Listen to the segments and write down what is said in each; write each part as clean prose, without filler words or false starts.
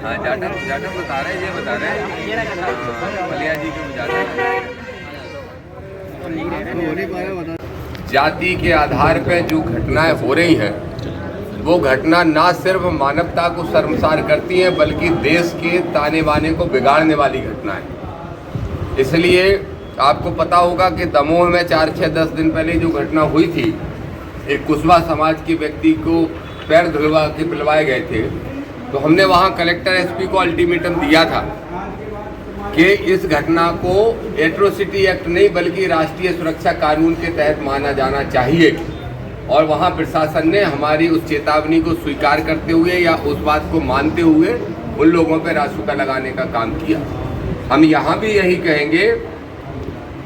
हाँ जाटव बता रहे हैं, ये बता रहे हैं मलिया जी के बुझाते। जाति के आधार पर जो घटनाएं हो रही हैं वो घटना ना सिर्फ मानवता को शर्मसार करती हैं बल्कि देश के ताने बाने को बिगाड़ने वाली घटना है। इसलिए आपको पता होगा कि दमोह में 4-6-10 दिन पहले जो घटना हुई थी, एक कुशवा समाज के व्यक्ति को पैर धुलवा के पिलवाए गए थे, तो हमने वहाँ कलेक्टर एसपी को अल्टीमेटम दिया था कि इस घटना को एट्रोसिटी एक्ट नहीं बल्कि राष्ट्रीय सुरक्षा कानून के तहत माना जाना चाहिए। और वहाँ प्रशासन ने हमारी उस चेतावनी को स्वीकार करते हुए या उस बात को मानते हुए उन लोगों पर रासुका लगाने का काम किया। हम यहाँ भी यही कहेंगे,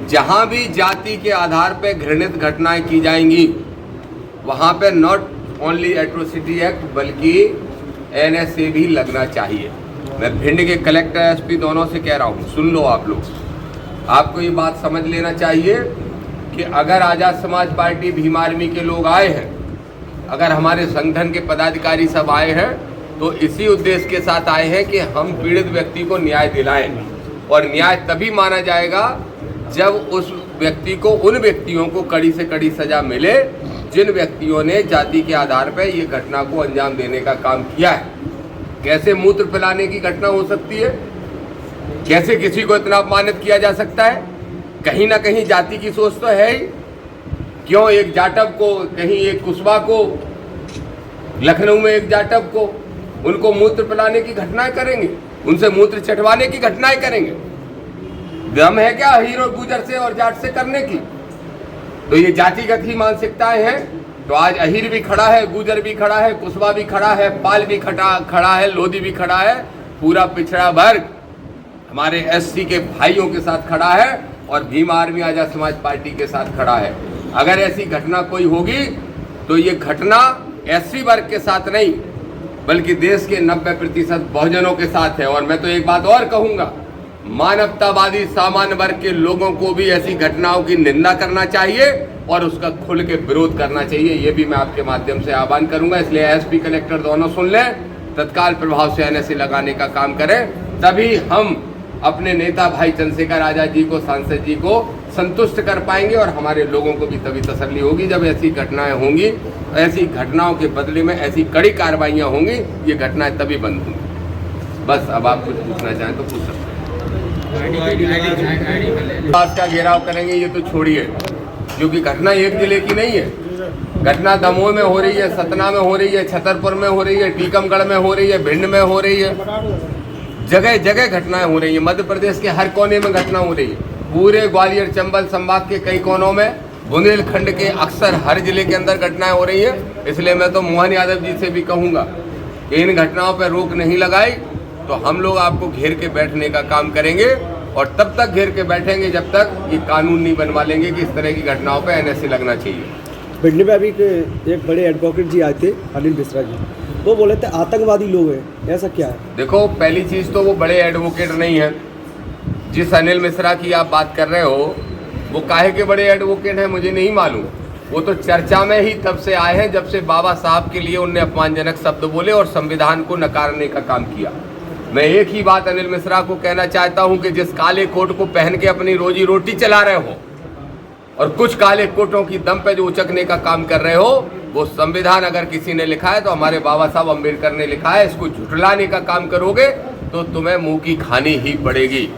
जहाँ भी जाति के आधार पर घृणित घटनाएं की जाएंगी वहाँ पर नॉट ओनली एट्रोसिटी एक्ट बल्कि NSA भी लगना चाहिए। मैं भिंड के कलेक्टर एसपी दोनों से कह रहा हूँ, सुन लो आप लोग, आपको ये बात समझ लेना चाहिए कि अगर आज़ाद समाज पार्टी भीम आर्मी के लोग आए हैं, अगर हमारे संगठन के पदाधिकारी सब आए हैं तो इसी उद्देश्य के साथ आए हैं कि हम पीड़ित व्यक्ति को न्याय दिलाएं। और न्याय तभी माना जाएगा जब उस व्यक्ति को, उन व्यक्तियों को कड़ी से कड़ी सजा मिले जिन व्यक्तियों ने जाति के आधार पर ये घटना को अंजाम देने का काम किया है। कैसे मूत्र पिलाने की घटना हो सकती है? कैसे किसी को इतना अपमानित किया जा सकता है? कहीं ना कहीं जाति की सोच तो है ही। क्यों एक जाटव को, कहीं एक कुशवा को, लखनऊ में एक जाटव को, उनको मूत्र पिलाने की घटनाएं करेंगे, उनसे मूत्र चटवाने की घटनाएं करेंगे? दम है क्या अहीर और गुजर से और जाट से करने की? तो ये जातिगत ही मानसिकताएं हैं। तो आज अहीर भी खड़ा है, गुजर भी खड़ा है, कुशवा भी खड़ा है, पाल भी खड़ा है, लोधी भी खड़ा है, पूरा पिछड़ा वर्ग हमारे SC के भाइयों के साथ खड़ा है और भीम आर्मी आजाद समाज पार्टी के साथ खड़ा है। अगर ऐसी घटना कोई होगी तो ये घटना SC वर्ग के साथ नहीं बल्कि देश के 90% बहुजनों के साथ है। और मैं तो एक बात और कहूँगा, मानवतावादी सामान्य वर्ग के लोगों को भी ऐसी घटनाओं की निंदा करना चाहिए और उसका खुल के विरोध करना चाहिए। ये भी मैं आपके माध्यम से आह्वान करूंगा। इसलिए SP कलेक्टर दोनों सुन लें, तत्काल प्रभाव से NSA लगाने का काम करें, तभी हम अपने नेता भाई चंद्रशेखर आजाद जी को, सांसद जी को संतुष्ट कर पाएंगे और हमारे लोगों को भी तभी तसल्ली होगी जब ऐसी घटनाएं होंगी। ऐसी घटनाओं के बदले में ऐसी कड़ी कार्रवाइयाँ होंगी, ये घटनाएं तभी बंद होंगी। बस अब आप कुछ पूछना चाहें तो पूछ सकते हैं। का घेराव करेंगे ये तो छोड़िए, क्योंकि घटना एक जिले की नहीं है। घटना दमोह में हो रही है, सतना में हो रही है, छतरपुर में हो रही है, टीकमगढ़ में हो रही है, भिंड में हो रही है, जगह जगह घटनाएं हो रही है। मध्य प्रदेश के हर कोने में घटना हो रही है। पूरे ग्वालियर चंबल संभाग के कई कोनों में, बुंदेलखंड के अक्सर हर जिले के अंदर घटनाएं हो रही है। इसलिए मैं तो मोहन यादव जी से भी कहूँगा कि इन घटनाओं पर रोक नहीं लगाई तो हम लोग आपको घेर के बैठने का काम करेंगे और तब तक घेर के बैठेंगे जब तक ये कानून नहीं बनवा लेंगे कि इस तरह की घटनाओं पर NSA लगना चाहिए। भिंड में अभी एक बड़े एडवोकेट जी आए थे, अनिल मिश्रा जी, वो बोले थे आतंकवादी लोग हैं, ऐसा क्या है? देखो, पहली चीज़ तो वो बड़े एडवोकेट नहीं है। जिस अनिल मिश्रा की आप बात कर रहे हो वो काहे के बड़े एडवोकेट हैं मुझे नहीं मालूम। वो तो चर्चा में ही तब से आए हैं जब से बाबा साहब के लिए उनने अपमानजनक शब्द बोले और संविधान को नकारने का काम किया। मैं एक ही बात अनिल मिश्रा को कहना चाहता हूं कि जिस काले कोट को पहन के अपनी रोजी रोटी चला रहे हो और कुछ काले कोटों की दम पे जो उचकने का काम कर रहे हो, वो संविधान अगर किसी ने लिखा है तो हमारे बाबा साहब अम्बेडकर ने लिखा है। इसको झुठलाने का काम करोगे तो तुम्हें मुंह की खानी ही पड़ेगी।